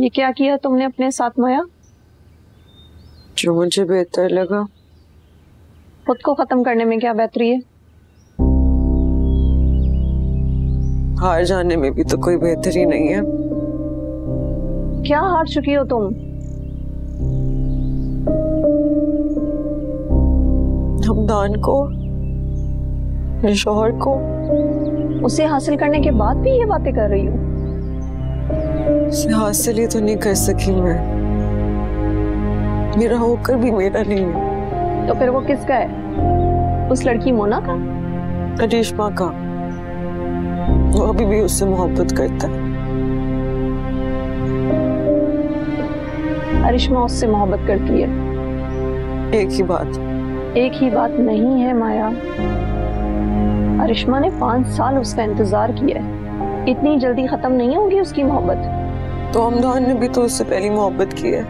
ये क्या किया तुमने अपने साथ माया? जो मुझे बेहतर लगा। खुद को खत्म करने में क्या बेहतरी है? हार जाने में भी तो कोई बेहतरी नहीं है। क्या हार चुकी हो तुम? हमदान को, मेरे शौहर को। उसे हासिल करने के बाद भी ये बातें कर रही हो? उसे हासिल ही तो नहीं कर सकी मैं। मेरा होकर भी मेरा नहीं है। तो फिर वो किसका है? उस लड़की मोना का? करिश्मा का। वो अभी भी उससे मोहब्बत करता है। करिश्मा उससे मोहब्बत करती है? एक ही बात। एक ही बात नहीं है माया। करिश्मा ने 5 साल उसका इंतजार किया है। इतनी जल्दी खत्म नहीं होगी उसकी मोहब्बत। तो हमदान ने भी तो उससे पहली मोहब्बत की है।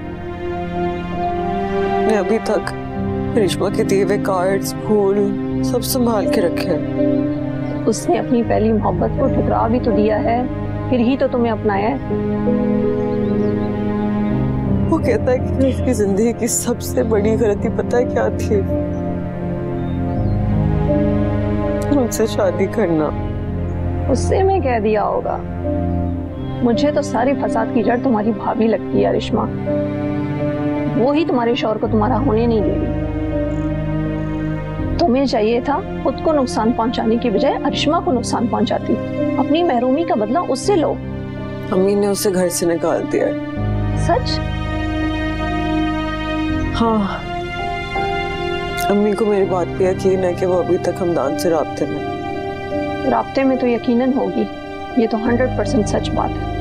मैं अभी तक करिश्मा के दिए हुए कार्ड्स, फूल सब संभाल के रखे हैं। उसने अपनी पहली मोहब्बत को ठुकरा भी तो दिया है, फिर ही तो तुम्हें अपनाया है। वो कहता है कि उसकी जिंदगी की सबसे बड़ी गलती पता है क्या थी? मुझसे शादी करना। उससे मैं कह दिया होगा। मुझे तो सारी फसाद की जड़ तुम्हारी भाभी लगती है अरिश्मा। वो ही तुम्हारे शौहर को तुम्हारा होने नहीं दे रही। तुम्हें चाहिए था खुद को नुकसान पहुंचाने की बजाय अरिश्मा को नुकसान पहुंचाती। अपनी महरूमी का बदला उससे लो। अम्मी ने उसे घर से निकाल दिया है। सच? हाँ, अम्मी को मेरी बात पे यकीन है कि वो अभी तक हमदान से राब्ते में। राब्ते में तो यकीनन होगी। ये तो 100% सच बात है।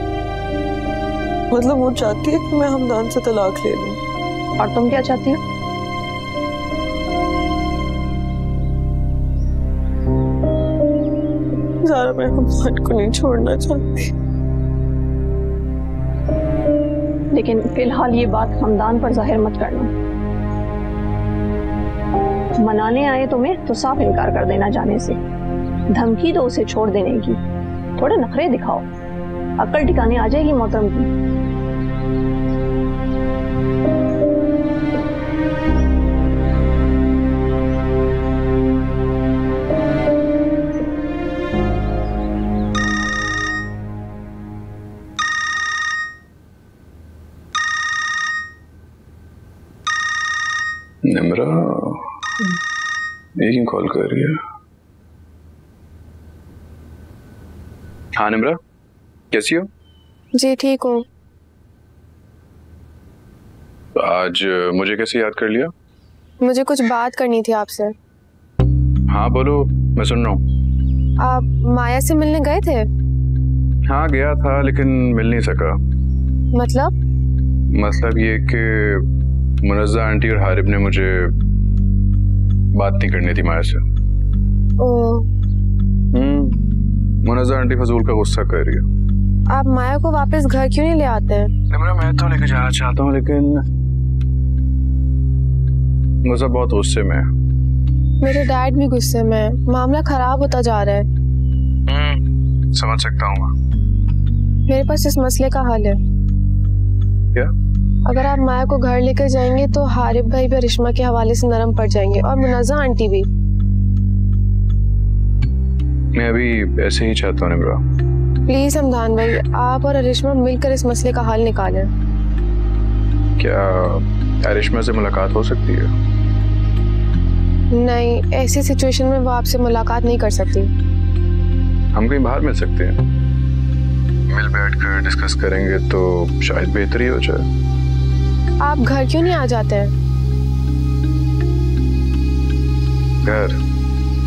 मतलब वो चाहती है कि मैं हमदान से तलाक ले लूं। और तुम क्या चाहती हो? ज़ारा, मैं हमदान को नहीं छोड़ना चाहती। लेकिन फिलहाल ये बात हमदान पर जाहिर मत करना। मनाने आए तुम्हें तो साफ इनकार कर देना जाने से। धमकी दो उसे छोड़ देने की। थोड़े नखरे दिखाओ, अकल ठिकाने आ जाएगी मोहतरम की। निम्रा, एक ही कॉल कर रही है। हाँ निम्रा, कैसी हो? जी ठीक हूँ। आज मुझे कैसे याद कर लिया? मुझे कुछ बात करनी थी आपसे। हाँ बोलो, मैं सुन रहा हूँ। आप माया से मिलने गए थे? हाँ गया था, लेकिन मिल नहीं सका। मतलब ये कि मुनज़्ज़ा आंटी और हारिब ने मुझे बात नहीं करनी थी माया से। मुनज़्ज़ा आंटी फजूल का गुस्सा कर रही है। आप माया को वापस घर क्यों नहीं ले आते हैं? मैं तो लेके जाना चाहता हूँ, लेकिन मुझे बहुत गुस्से में है। मेरे डैड भी गुस्से में है। मामला खराब होता जा रहा है। समझ सकता हूँ। मेरे पास इस मसले का हल है। क्या? अगर आप माया को घर लेकर जाएंगे तो हारिब भाई भी अरिश्मा के हवाले से नरम पड़ जाएंगे और मुनज़्ज़ा आंटी भी। मैं अभी ऐसे ही चाहता हूँ निम्रा। प्लीज हमदान भाई, आप और अरिश्मा मिलकर इस मसले का हल निकालें। क्या अरिश्मा से मुलाकात हो सकती है? नहीं, ऐसी सिचुएशन में वो आपसे मुलाकात नहीं कर सकती। हम कहीं बाहर मिल सकते हैं, मिल बैठकर डिस्कस करेंगे तो शायद बेहतरी हो जाए। आप घर क्यों नहीं आ जाते हैं? घर?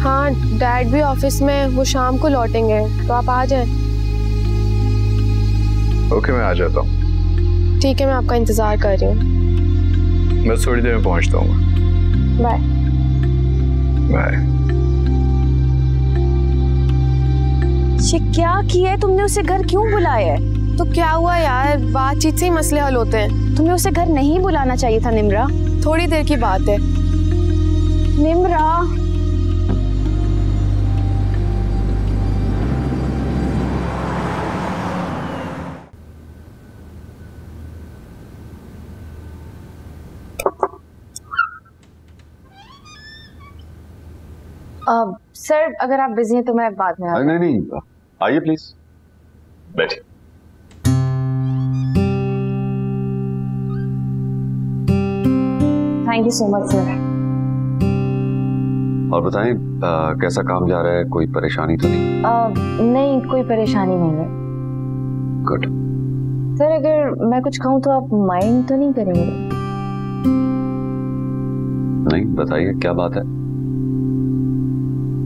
हाँ, डैड भी ऑफिस में, वो शाम को लौटेंगे, तो आप आ जाएं। ओके, मैं आ जाता हूँ। ठीक है, मैं आपका इंतजार कर रही हूँ। बस थोड़ी देर में पहुँचता हूँ। बाय। बाय। ये क्या किया है तुमने? उसे घर क्यों बुलाया है? तो क्या हुआ यार, बातचीत से ही मसले हल होते हैं। तुम्हें उसे घर नहीं बुलाना चाहिए था निम्रा। थोड़ी देर की बात है। निम्रा, सर अगर आप बिजी हैं तो मैं बाद में नहीं नहीं, आइए प्लीज बैठिए। Thank you so much sir. और बताएं कैसा काम जा रहा है, कोई परेशानी तो नहीं? नहीं कोई परेशानी नहीं है। गुड। सर अगर मैं कुछ कहूँ तो आप माइंड तो नहीं करेंगे? नहीं, बताइए क्या बात है।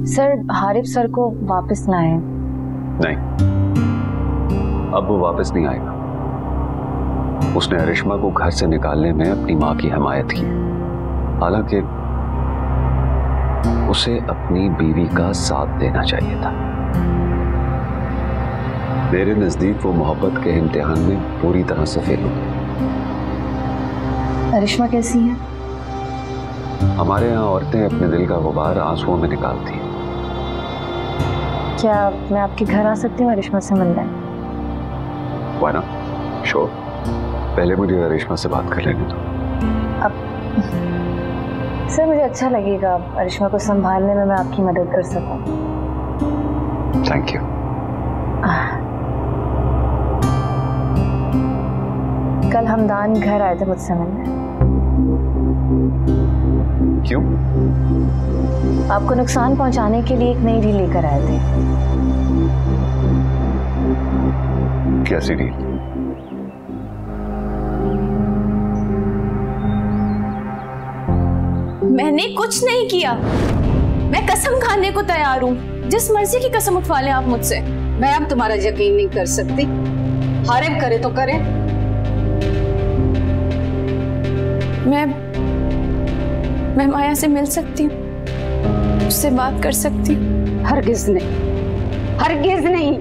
सर हारिब सर को वापस ना आए। नहीं, अब वो वापस नहीं आएगा। उसने अरिश्मा को घर से निकालने में अपनी माँ की हिमायत की, हालांकि उसे अपनी बीवी का साथ देना चाहिए था। मेरे नजदीक वो मोहब्बत के इम्तिहान में पूरी तरह से फेल हो गई। अरिश्मा कैसी है? हमारे यहाँ औरतें अपने दिल का गुबार आंसुओं में निकालती हैं। क्या मैं आपके घर आ सकती हूँ अरिश्मा से मिलने? Why not? Sure. पहले मुझे अरिश्मा से बात कर लेने दो। अब सर मुझे अच्छा लगेगा अरिश्मा को संभालने में मैं आपकी मदद कर सकूं। Thank you. कल हमदान घर आए थे मुझसे मिलने। क्यों? आपको नुकसान पहुंचाने के लिए एक नई डील लेकर आए थे। कैसी डील? मैंने कुछ नहीं किया। मैं कसम खाने को तैयार हूँ, जिस मर्जी की कसम उठवा लें आप मुझसे। मैं अब तुम्हारा यकीन नहीं कर सकती। हारिब करे तो करे। मैं माया से मिल सकती हूँ, उससे बात कर सकती हूँ? हरगिज नहीं, हरगिज नहीं।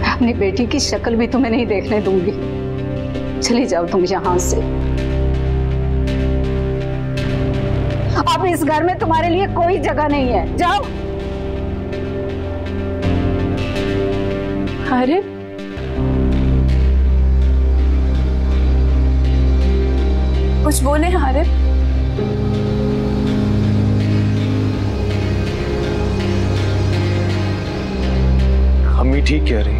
अपनी बेटी की शक्ल भी तुम्हें नहीं देखने दूंगी। चली जाओ तुम यहाँ से। अब इस घर में तुम्हारे लिए कोई जगह नहीं है, जाओ। हारिब, कुछ बोले हारिब? अम्मी ठीक कह रही।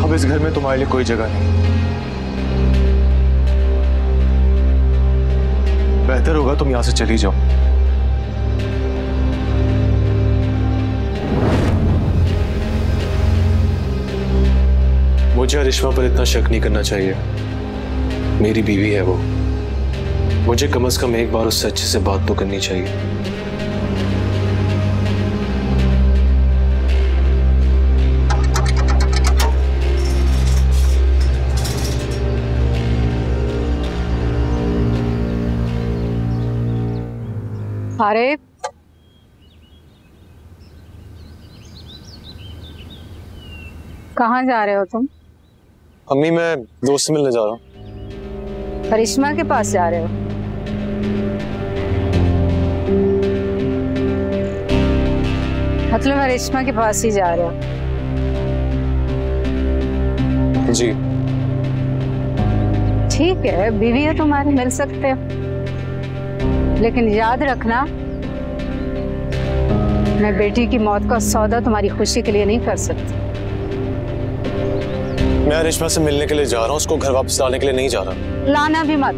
अब इस घर में तुम्हारे लिए कोई जगह नहीं। बेहतर होगा तुम यहां से चली जाओ। मुझे अरिश्मा पर इतना शक नहीं करना चाहिए। मेरी बीवी है वो। मुझे कम से कम एक बार उससे अच्छे से बात तो करनी चाहिए। हारिब, कहाँ जा रहे हो तुम? अम्मी मैं दोस्त से मिलने जा रहा हूँ। अरिश्मा के पास जा रहे हो? मतलब अरिश्मा के पास ही जा रहे हो? जी ठीक है, बीवी है तुम्हारी, मिल सकते हो। लेकिन याद रखना, मैं बेटी की मौत का सौदा तुम्हारी खुशी के लिए नहीं कर सकती। मैं अरिश्मा से मिलने के लिए जा रहा हूँ, उसको घर वापस लाने के लिए नहीं जा रहा। लाना भी मत।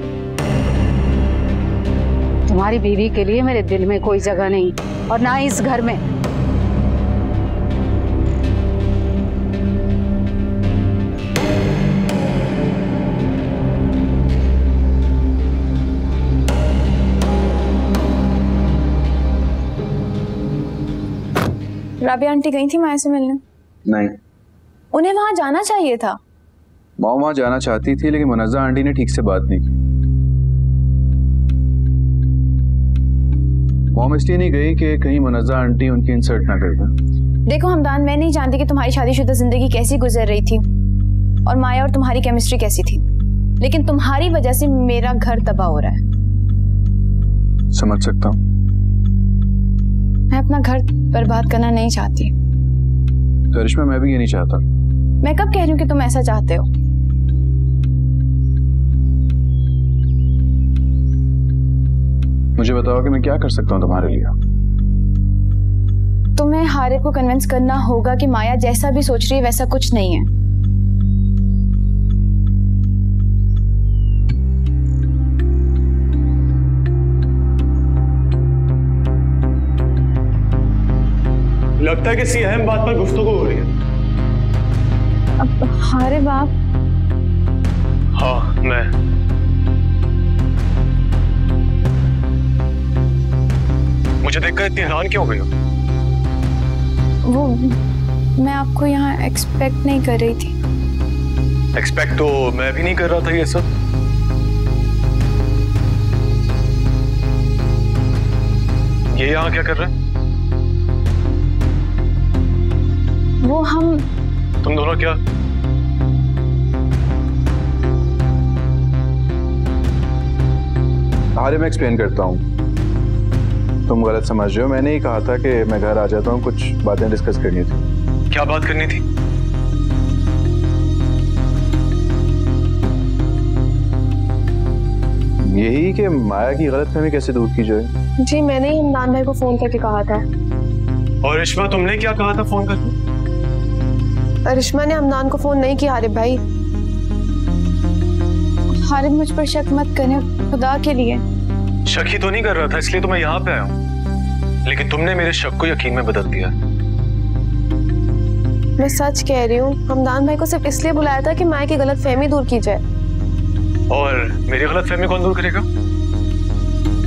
तुम्हारी बीवी के लिए मेरे दिल में कोई जगह नहीं, और ना इस घर में। राबिया आंटी गई थी माया से मिलने? नहीं, उन्हें वहां जाना चाहिए था। माँ वहां जाना चाहती थी, लेकिन मुनज़्ज़ा आंटी ने ठीक से बात नहीं की। मॉम इसलिए नहीं गई कि कहीं मुनज़्ज़ा आंटी उनकी इंसल्ट ना कर दें। देखो हमदान, मैं नहीं जानती कि तुम्हारी शादीशुदा जिंदगी कैसी गुजर रही थी और माया और तुम्हारी केमिस्ट्री कैसी थी, लेकिन तुम्हारी वजह से मेरा घर तबाह हो रहा है। समझ सकता हूँ। मैं अपना घर बर्बाद करना नहीं चाहती। करिश्मा, मैं भी ये नहीं चाहता। मैं कब कह रही हूँ कि तुम ऐसा चाहते हो? मुझे बताओ कि मैं क्या कर सकता हूँ तुम्हारे लिए। तुम्हें हारिब को कन्विंस करना होगा कि माया जैसा भी सोच रही है वैसा कुछ नहीं है। लगता है किसी अहम बात पर गुफ्तगू हो रही है। अब हारिब आप? हाँ मैं। मुझे देखकर इतनी हैरान क्यों हो गई हो? वो मैं आपको यहाँ एक्सपेक्ट नहीं कर रही थी। एक्सपेक्ट तो मैं भी नहीं कर रहा था ये सब। ये यहाँ क्या कर रहे हैं? वो हम तुम दोनों क्या? अरे मैं एक्सप्लेन करता हूँ, तुम गलत समझ रहे हो। मैंने ही कहा था कि मैं घर आ जाता हूँ, कुछ बातें डिस्कस करनी थी। क्या बात करनी थी? यही कि माया की गलतफहमी कैसे दूर की जाए। जी मैंने ही हमदान भाई को फोन करके कहा था। और रिश्मा तुमने क्या कहा था फोन करके? रिश्मा ने हमदान को फोन नहीं किया हारिब भाई। हारिब मुझ पर शक मत करें खुदा के लिए। शक ही तो नहीं कर रहा था, इसलिए तो मैं यहाँ पे आया हूँ। लेकिन तुमने मेरे शक को यकीन में बदल दिया। मैं सच कह रही हूँ, हमदान भाई को सिर्फ इसलिए बुलाया था कि माया की गलतफहमी दूर की जाए। और मेरी गलतफहमी कौन दूर करेगा?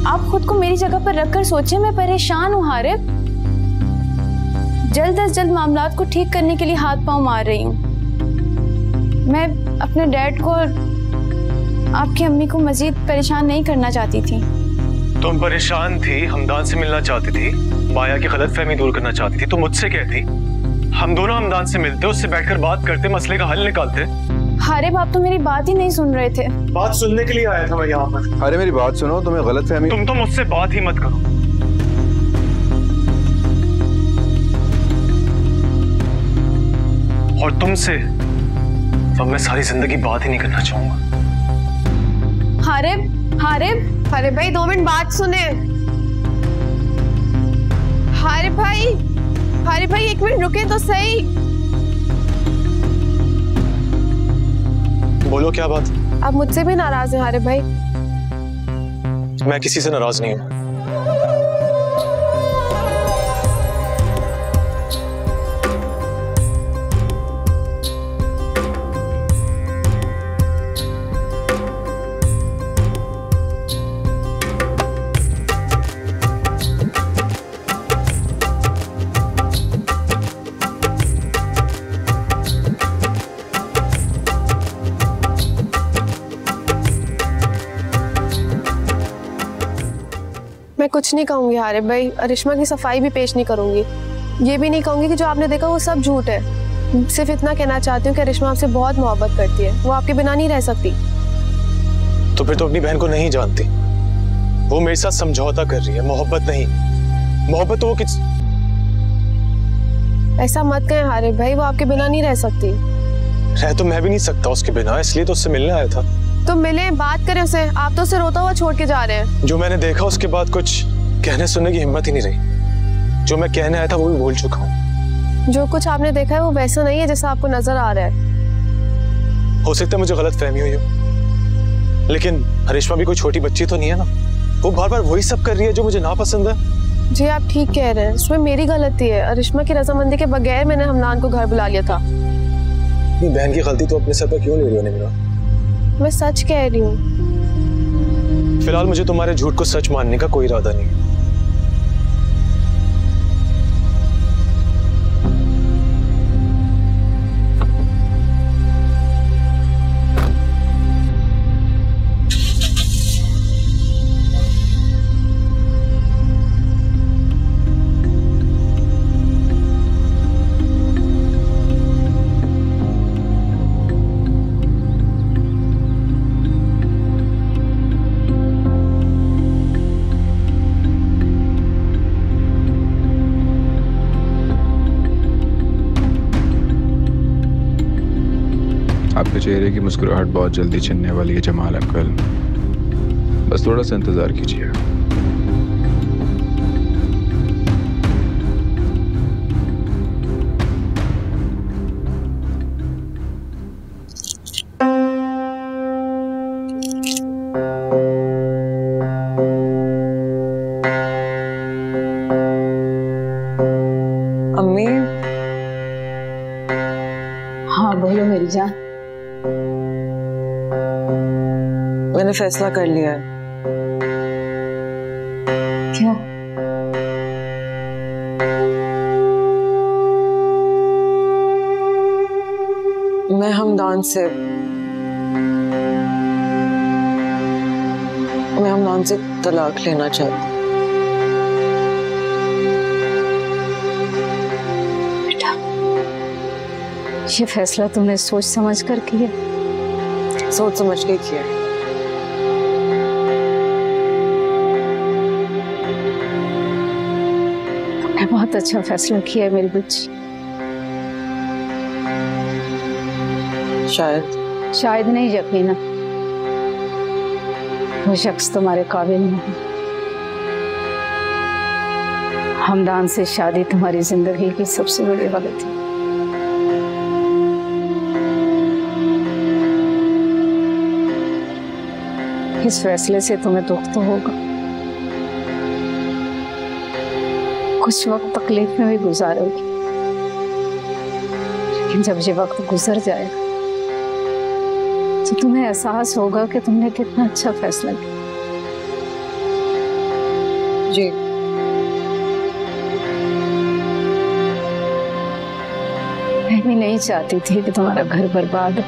आप खुद को मेरी जगह पर रखकर सोचें, मैं परेशान हूँ हारिब। जल्द से जल्द मामलात को ठीक करने के लिए हाथ पांव मार रही हूँ। मैं अपने डैड को और आपकी अम्मी को मजीद परेशान नहीं करना चाहती थी। तुम परेशान थी, हमदान से मिलना चाहती थी, माया की गलतफहमी दूर करना चाहती थी। तुम मुझसे कहती हम दोनों हमदान से मिलते, उससे बैठकर बात करते, मसले का हल निकालते। हारिब आप तो मेरी बात ही नहीं सुन रहे थे। बात सुनने के लिए आया था मैं यहाँ पर। अरे मेरी बात सुनो, तुम्हें गलतफहमी। तुम तो मुझसे बात ही मत करो। और तुमसे तो मैं सारी जिंदगी बात ही नहीं करना चाहूंगा। हारिब हारिब हारिब भाई 2 मिनट बात सुने। हारिब भाई 1 मिनट रुके तो सही। बोलो क्या बात? आप मुझसे भी नाराज हैं हारिब भाई? मैं किसी से नाराज नहीं हूँ। मैं कुछ नहीं कहूंगी हारिब भाई, रिश्मा की सफाई भी पेश नहीं करूंगी। ये भी नहीं कहूंगी कि जो आपने देखा वो सब झूठ है। सिर्फ इतना कहना चाहती हूँ कि रिश्मा आपसे बहुत मोहब्बत करती है, वो आपके बिना नहीं रह सकती। तो फिर तो अपनी बहन को नहीं जानती। वो मेरे साथ समझौता कर रही है, मोहब्बत नहीं। मोहब्बत तो वो किस... ऐसा मत कहें हारिब भाई, वो आपके बिना नहीं रह सकती। रह तो मैं भी नहीं सकता उसके बिना, इसलिए तो उससे मिलने आया था। तो मिले, बात करें उससे। आप तो उसे रोता हुआ छोड़ के जा रहे हैं। जो मैंने देखा उसके बाद कुछ कहने सुनने की हिम्मत ही नहीं रही। जो मैं कहने आया था वो भी भूल चुका हूँ। जो कुछ आपने देखा है वो वैसा नहीं है जैसा आपको नजर आ रहा है। हो सकता है मुझे गलत फहमी हुई हो, लेकिन रिश्मा भी कोई छोटी बच्ची तो नहीं है ना। वो बार बार वही सब कर रही है जो मुझे नापसंद है। जी आप ठीक कह रहे हैं, इसमें मेरी गलती है। रिश्मा की रजामंदी के बगैर मैंने हमनान को घर बुला लिया था। अपनी बहन की गलती तो अपने सर पर क्यों ले रही हो निम्रा? मैं सच कह रही हूँ। फिलहाल मुझे तुम्हारे झूठ को सच मानने का कोई इरादा नहीं है। आपके चेहरे की मुस्कुराहट बहुत जल्दी छिनने वाली है जमाल अंकल, बस थोड़ा सा इंतजार कीजिए। मैंने फैसला कर लिया है। क्या? मैं हमदान से तलाक लेना चाहती हूँ। बेटा, ये फैसला तुमने सोच समझ कर किया? सोच समझ के किया। तुमने बहुत अच्छा फैसला किया है मेरी बच्ची। शायद नहीं यकीना, वो शख्स तुम्हारे काबिल नहीं। हमदान से शादी तुम्हारी जिंदगी की सबसे बड़ी गलती। इस फैसले से तुम्हें दुख तो होगा, कुछ वक्त तकलीफ में भी गुजारोगी, लेकिन जब ये वक्त गुजर जाएगा तो तुम्हें एहसास होगा कि तुमने कितना अच्छा फैसला किया। जी, मैं भी नहीं चाहती थी कि तुम्हारा घर बर्बाद हो,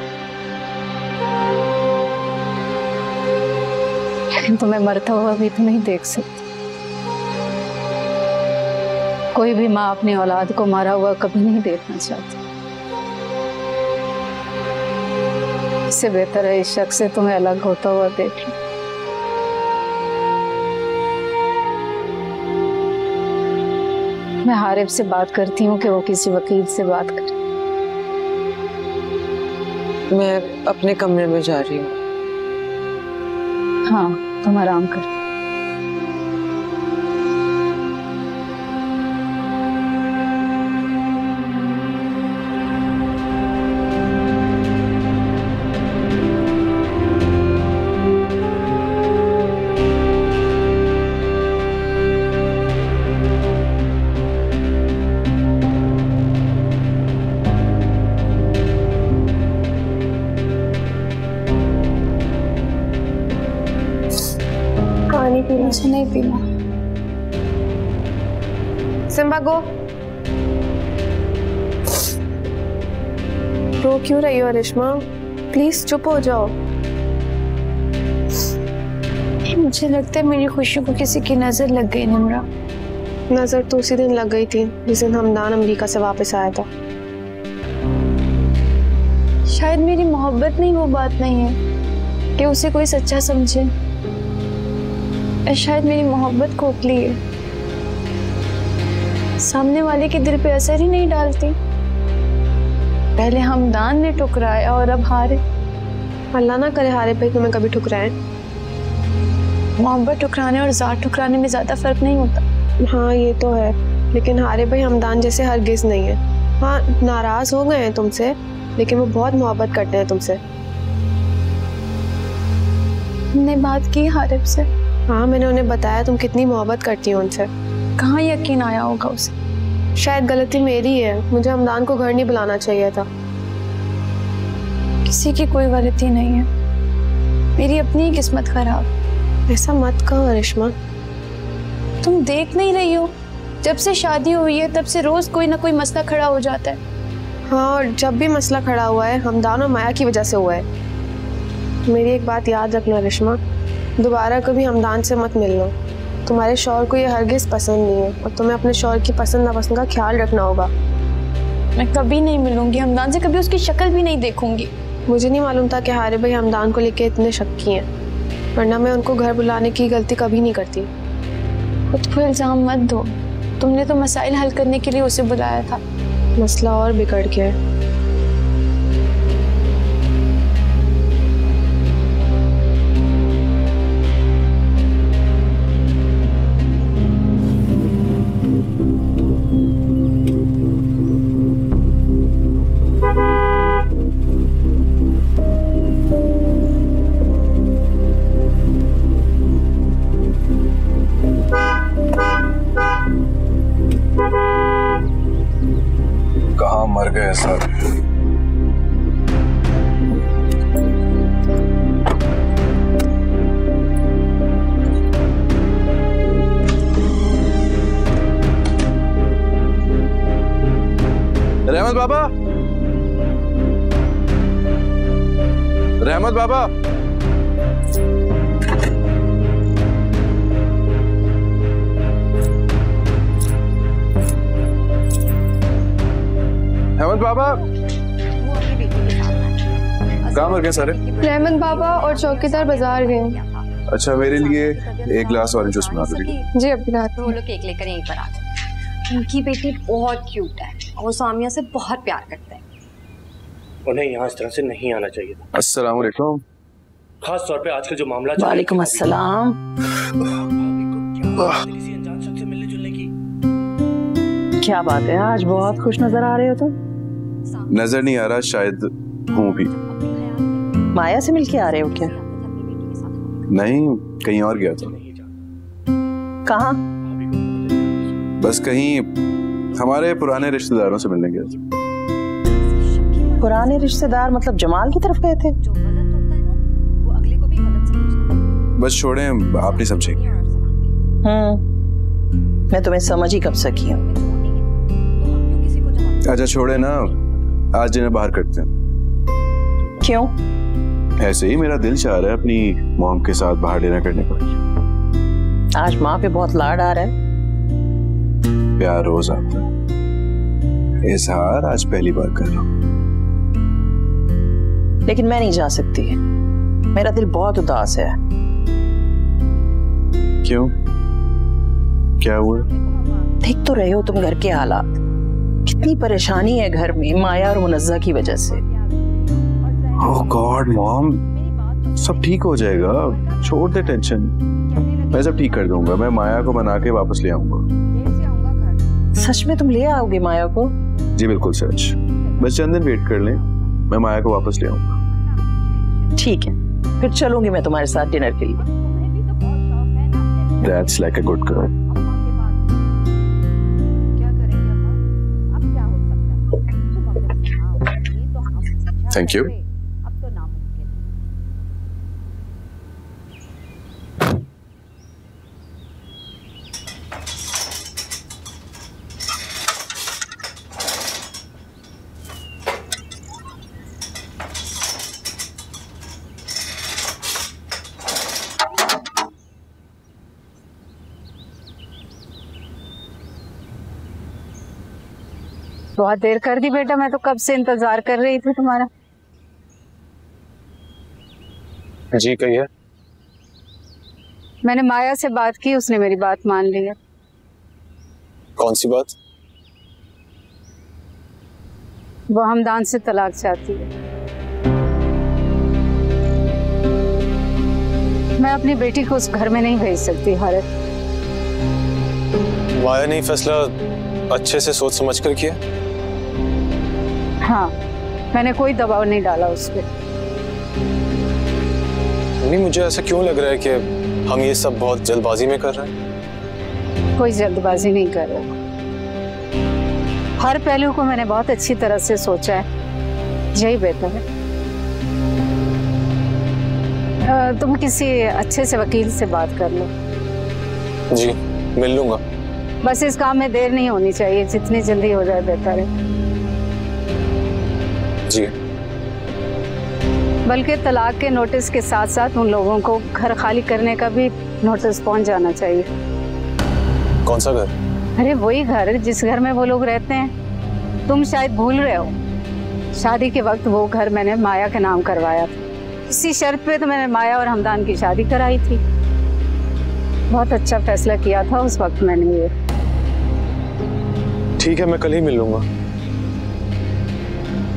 लेकिन तुम्हें मरता हुआ भी तो नहीं देख सकती। कोई भी माँ अपनी औलाद को मारा हुआ कभी नहीं देखना चाहती। इससे बेहतर है इस शख्स से तुम्हें अलग होता हुआ देख लो। मैं हारिब से बात करती हूँ कि वो किसी वकील से बात करे। मैं अपने कमरे में जा रही हूँ। हाँ, तुम आराम कर। मुझे नहीं पीना। सिम्बा गो। रो क्यों रही हो रेशमा? प्लीज चुप हो जाओ। मुझे लगता है मेरी खुशी को किसी की नजर लग गई निम्रा। नजर तो उसी दिन लग गई थी जिस दिन हमदान अमेरिका से वापस आया था। शायद मेरी मोहब्बत में ही वो बात नहीं है कि उसे कोई सच्चा समझे। शायद मेरी मोहब्बत खोखली है, सामने वाले के दिल पे असर ही नहीं डालती। पहले हमदान ने ठुकराया और अब हारे। अल्लाह ना करे हारे पे तुम्हें कभी ठुकराए। मोहब्बत ठुकराने और ज़ात ठुकराने में ज्यादा फर्क नहीं होता। हाँ ये तो है, लेकिन हारे भाई हमदान जैसे हरगिज नहीं है। हाँ नाराज हो गए हैं तुमसे, लेकिन वो बहुत मोहब्बत करते हैं तुमसे। हमने बात की हारिब से। हाँ मैंने उन्हें बताया तुम कितनी मोहब्बत करती हो उनसे। कहाँ यकीन आया होगा उसे। शायद गलती मेरी है, मुझे हमदान को घर नहीं बुलाना चाहिए था। किसी की कोई गलती नहीं है, मेरी अपनी ही किस्मत खराब। ऐसा मत कहो रेशमा। तुम देख नहीं रही हो, जब से शादी हुई है तब से रोज कोई ना कोई मसला खड़ा हो जाता है। हाँ, और जब भी मसला खड़ा हुआ है हमदान और माया की वजह से हुआ है। मेरी एक बात याद रखना रेशमा, दोबारा कभी हमदान से मत मिलना। तुम्हारे शौहर को ये हरगिज पसंद नहीं है और तुम्हें अपने शौहर की पसंद नापसंद का ख्याल रखना होगा। मैं कभी नहीं मिलूंगी हमदान से, कभी उसकी शक्ल भी नहीं देखूंगी। मुझे नहीं मालूम था कि हारिब भाई हमदान को लेके इतने शक्की हैं, वरना मैं उनको घर बुलाने की गलती कभी नहीं करती। खुद को इल्जाम मत दो, तुमने तो मसाइल हल करने के लिए उसे बुलाया था। मसला और बिगड़ गया है। कहाँ मर गए सब। रहमत बाबा, रहमत बाबा, कहाँ मर गए सारे? रहमत बाबा और चौकीदार बाजार गए। अच्छा, मेरे लिए एक गिलास ऑरेंज जूस बना दो। जी अभी रात वो लोग केक लेकर यहीं पर आ जाए। उनकी बेटी बहुत क्यूट है और वो सामिया से बहुत प्यार करते हैं। उन्हें यहाँ इस तरह से नहीं आना चाहिए था। अस्सलाम वालेकुम। खास तौर पे आज का जो मामला। वालेकुम अस्सलाम। क्या बात है, आज बहुत खुश नजर आ रहे हो तुम। नजर नहीं आ रहा, शायद हूँ भी। माया से मिलके आ रहे हो क्या? नहीं, कहीं और गया था। कहाँ? बस कहीं हमारे पुराने रिश्तेदारों से मिलने गया था। पुराने रिश्तेदार मतलब जमाल की तरफ गए थे? बस छोड़े, आप नहीं समझेंगे। मैं तुम्हें समझ ही कब सकी हूँ। अच्छा छोड़े ना, आज जिन्हें बाहर करते हैं। क्यों? ऐसे ही मेरा दिल चाह रहा है अपनी मॉम के साथ बाहर डिनर करने को। आज माँ पे बहुत लाड आ रहा है। प्यार रोज आता है, इजहार आज पहली बार कर रहा हूँ। लेकिन मैं नहीं जा सकती, मेरा दिल बहुत उदास है। क्यों? क्या हुआ? देख तो रहे हो तुम घर के हालात, कितनी परेशानी है घर में माया और मुनज्जा की वजह से। ओह गॉड मॉम, सब ठीक हो जाएगा, छोड़ दे टेंशन। मैं सब ठीक कर दूंगा, मैं माया को मना के वापस ले आऊंगा। सच में तुम ले आओगे माया को? जी बिल्कुल सच, बस चंद दिन वेट कर लें, मैं माया को वापस ले आऊंगा। ठीक है, फिर चलूंगी मैं तुम्हारे साथ डिनर के लिए। That's like a good girl. Thank you. बहुत देर कर दी बेटा, मैं तो कब से इंतजार कर रही थी तुम्हारा। जी कहिए। मैंने माया से बात की, उसने मेरी बात मान ली है। कौन सी बात? वो हमदान से तलाक चाहती है। मैं अपनी बेटी को उस घर में नहीं भेज सकती हारिस। माया ने फैसला अच्छे से सोच समझ कर किया? हाँ, मैंने कोई दबाव नहीं डाला उस पर। नहीं, मुझे ऐसा क्यों लग रहा है कि हम ये सब बहुत जल्दबाजी में कर रहे हैं? कोई जल्दबाजी नहीं कर रहा, हर पहलू को मैंने बहुत अच्छी तरह से सोचा है, यही बेहतर है। तुम किसी अच्छे से वकील से बात कर लो। जी मिल लूंगा। बस इस काम में देर नहीं होनी चाहिए, जितनी जल्दी हो जाए बेहतर है। जी। बल्कि तलाक के नोटिस के साथ साथ उन लोगों को घर खाली करने का भी नोटिस पहुंच जाना चाहिए। कौन सा घर? अरे वही घर जिस घर में वो लोग रहते हैं। तुम शायद भूल रहे हो, शादी के वक्त वो घर मैंने माया के नाम करवाया था। इसी शर्त पे तो मैंने माया और हमदान की शादी कराई थी। बहुत अच्छा फैसला किया था उस वक्त मैंने ये। ठीक है, मैं कल ही मिल लूंगा।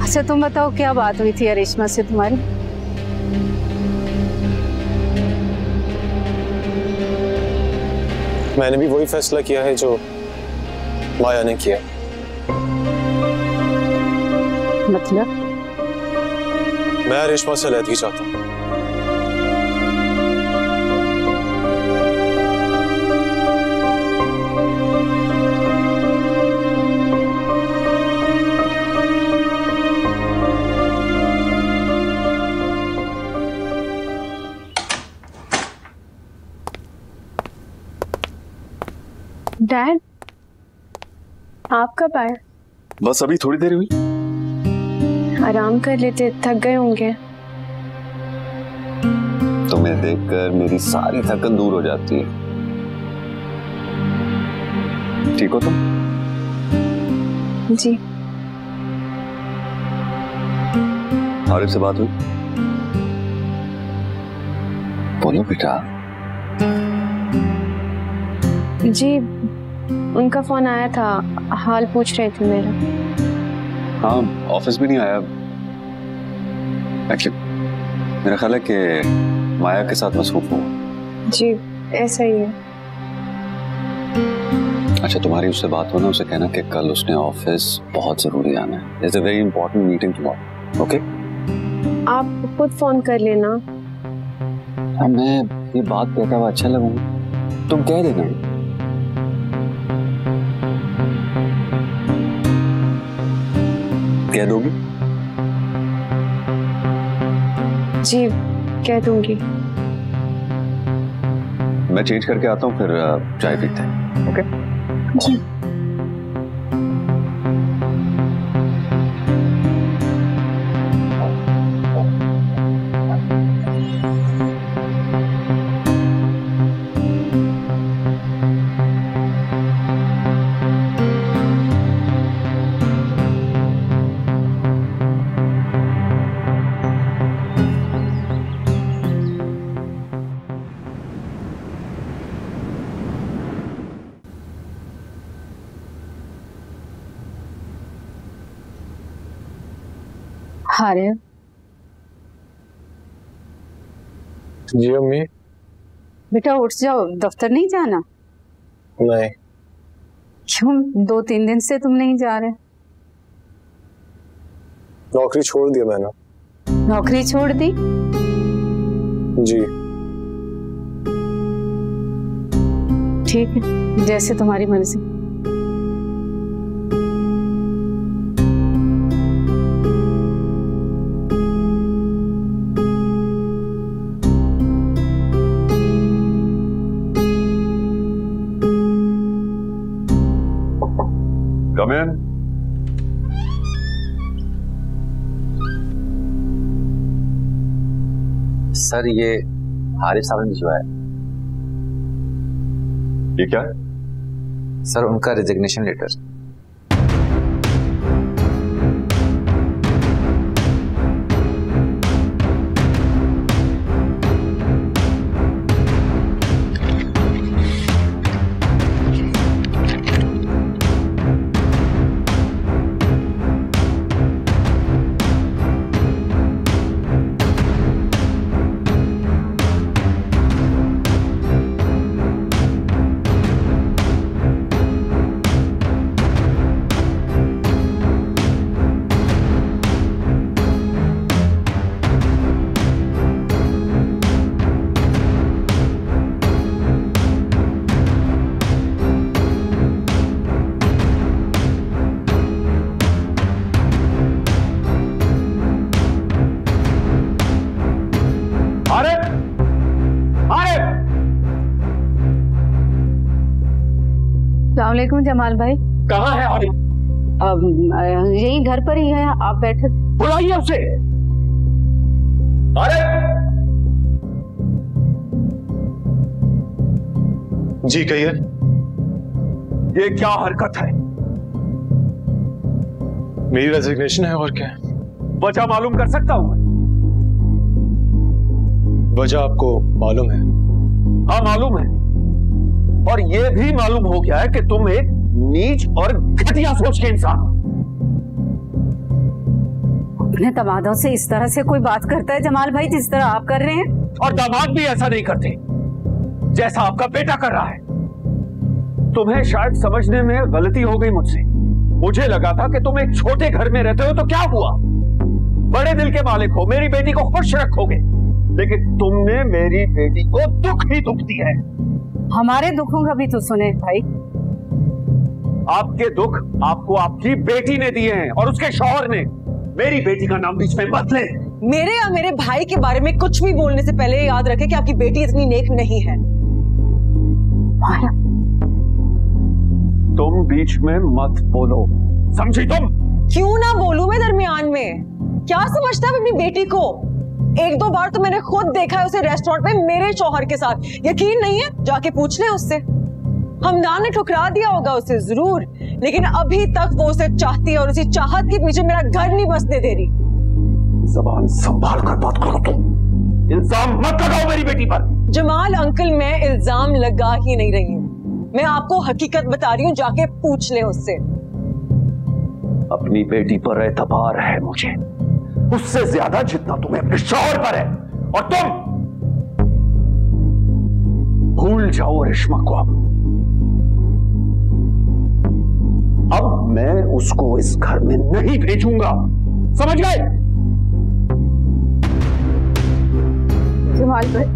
अच्छा तुम बताओ, क्या बात हुई थी अरिश्मा से तुम्हारी? मैंने भी वही फैसला किया है जो माया ने किया। मतलब? मैं अरिश्मा से अलहदगी चाहता हूँ। डैड, आप कब आए? बस अभी थोड़ी देर हुई। आराम कर लेते, थक गए होंगे। तुम्हें देखकर मेरी सारी थकन दूर हो जाती है। ठीक हो तुम? जी। आरिफ से बात हुई? बोलो बेटा। जी, उनका फोन आया था, हाल पूछ रहे थे मेरा। हाँ, ऑफिस भी नहीं आया। एक्चुअली मेरा ख्याल है कि माया के साथ मसरूफ हूँ। जी, ऐसा ही है। अच्छा, तुम्हारी उससे बात हो ना, उसे कहना कि कल उसने ऑफिस बहुत जरूरी आना है। It's a very important meeting tomorrow. Okay? आप खुद फोन कर लेना। मैं ये बात कहता हुआ अच्छा लगूंगा, तुम कह देना। कह दोगी? जी, कह दूंगी। मैं चेंज करके आता हूँ, फिर चाय पीते हैं। ओके? जी। आरिफ। जी अम्मी। बेटा उठ जाओ, दफ्तर नहीं जाना? नहीं। क्यों, 2-3 दिन से तुम नहीं जा रहे? नौकरी छोड़ दिया मैंने। नौकरी छोड़ दी? जी। ठीक है, जैसे तुम्हारी मर्जी। Come in. सर, ये आरिफ साहब ने भिजवाया। ये क्या है? सर, उनका रिजिग्नेशन लेटर। अस्सलामुअलैकुम जमाल भाई। कहाँ है आरिफ? यही घर पर ही है, आप बैठे। बुलाइए उसे। आरिफ! जी कहिए। ये क्या हरकत है? मेरी रेजिग्नेशन है, और क्या है? वजह मालूम कर सकता हूं? वजह आपको मालूम है? हाँ मालूम है, और ये भी मालूम हो गया है कि तुम एक नीच और घटिया सोच के इंसान हो। अपने दामादों से इस तरह से कोई बात करता है जमाल भाई, जिस तरह आप कर रहे हैं? और दामाद भी ऐसा नहीं करते जैसा आपका बेटा कर रहा है। तुम्हें शायद समझने में गलती हो गई मुझसे। मुझे लगा था कि तुम एक छोटे घर में रहते हो तो क्या हुआ, बड़े दिल के मालिक हो, मेरी बेटी को खुश रखोगे, लेकिन तुमने मेरी बेटी को दुख ही दुख दिया है। हमारे दुखों का भी तो सुने भाई। आपके दुख आपको आपकी बेटी ने दिए हैं और उसके शौहर ने। मेरी बेटी का नाम बीच में मत ले। मेरे या मेरे भाई के बारे में कुछ भी बोलने से पहले याद रखें कि आपकी बेटी इतनी नेक नहीं है। माया, तुम बीच में मत बोलो, समझी तुम? क्यों ना बोलूं मैं दरमियान में? क्या समझता है अपनी बेटी को? एक दो बार तो मैंने खुद देखा है उसे रेस्टोरेंट में मेरे शौहर के साथ। यकीन नहीं है? जाके पूछ ले उससे। हमदान ने ठुकरा दिया होगा उसे जरूर, लेकिन अभी तक वो उसे चाहती है और उसी चाहत के पीछे मेरा घर नहीं बसने दे रही। ज़बान संभाल कर बात करो तुम। इल्जाम मत लगाओ मेरी बेटी पर। जमाल अंकल, मैं इल्जाम लगा ही नहीं रही हूँ, मैं आपको हकीकत बता रही हूँ, जाके पूछ ले उससे। अपनी बेटी पर एतबार है मुझे, उससे ज्यादा जितना तुम्हें अपने शौहर पर है। और तुम भूल जाओ रेशमा को। अब मैं उसको इस घर में नहीं भेजूंगा, समझ गए? जमाल भाई,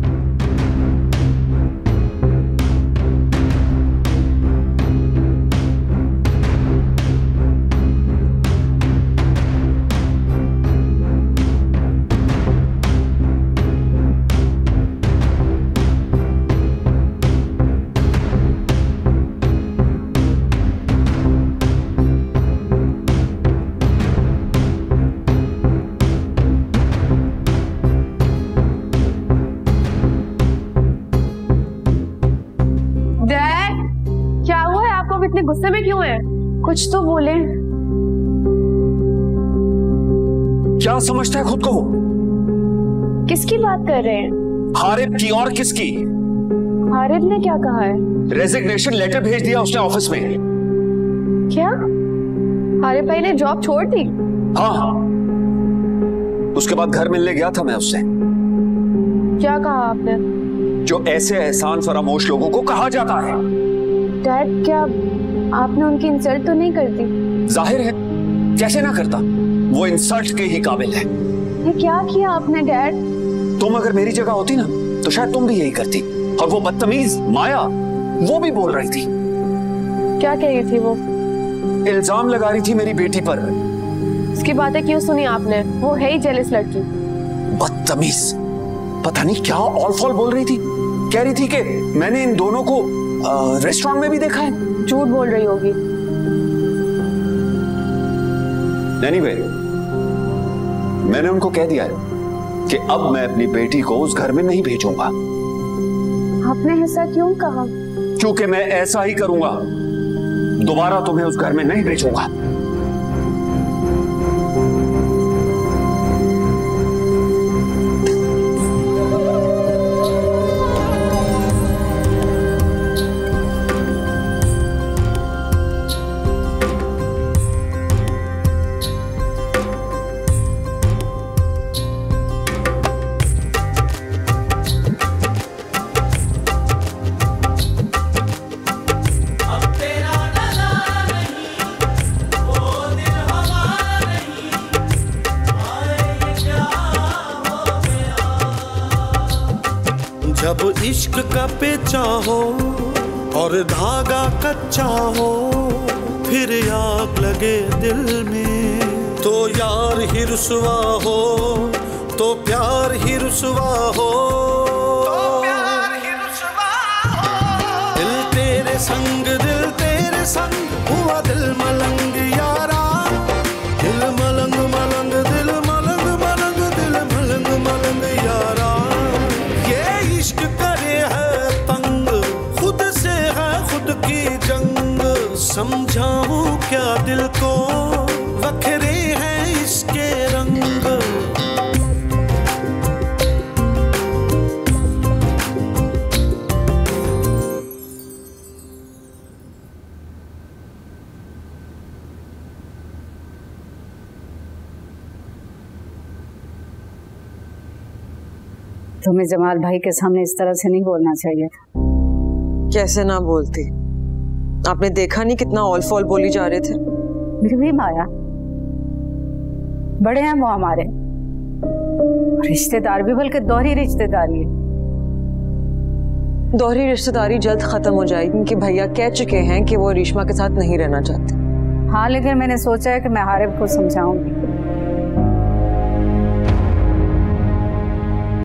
गुस्से में क्यों है? कुछ तो बोले। क्या समझता है खुद को? किसकी बात कर रहे हैं? हारिब की। और किसकी? हारिब ने क्या कहा है? रेजिग्नेशन लेटर भेज दिया उसने ऑफिस में। क्या हारिब भाई ने जॉब छोड़ दी? हाँ, उसके बाद घर मिलने गया था मैं उससे। क्या कहा आपने? जो ऐसे एहसान फरामोश लोगों को कहा जाता है। डैड, क्या आपने उनकी इंसल्ट तो नहीं कर दी? जाहिर है, कैसे ना करता, वो इंसल्ट के ही काबिल है। ये क्या किया आपने डैड? तुम अगर मेरी जगह होती ना तो शायद तुम भी यही करती। और वो बदतमीज माया, वो भी बोल रही थी। क्या कह रही थी वो? इल्जाम लगा रही थी मेरी बेटी पर। उसकी बातें क्यों सुनी आपने? वो है ही जेलस लड़की। बदतमीज, पता नहीं क्या ऑल फॉल बोल रही थी। कह रही थी कि मैंने इन दोनों को रेस्टोरेंट में भी देखा है। झूठ बोल रही होगी। एनीवे, मैंने उनको कह दिया है कि अब मैं अपनी बेटी को उस घर में नहीं भेजूंगा। आपने ऐसा क्यों कहा? क्योंकि मैं ऐसा ही करूंगा, दोबारा तुम्हें उस घर में नहीं भेजूंगा। जब इश्क का पेचा हो और धागा कच्चा हो, फिर आग लगे दिल में, तो यार ही रुसवा हो, तो प्यार ही रुसवा हो। दिल तेरे संग हुआ दिल मलंग यारा, दिल मलंग मलंग, दिल मलंग मलंग, दिल मलंग मलंग यारा। ये इश्क करे है तंग, खुद से है खुद की जंग, समझाऊं क्या दिल को, वखरे हैं इसके रंग। तुम्हें जमाल भाई के सामने इस तरह से नहीं बोलना चाहिए था। कैसे ना बोलती? आपने देखा नहीं कितना ऑल फॉल बोली जा रहे थे। फिर भी माया, बड़े हैं वो हमारे, रिश्तेदार भी, बल्कि दोहरी रिश्तेदारी है। दोहरी रिश्तेदारी जल्द खत्म हो जाएगी क्योंकि भैया कह चुके हैं कि वो रेशमा के साथ नहीं रहना चाहते। हाँ, लेकिन मैंने सोचा है कि मैं हारिब को समझाऊंगी।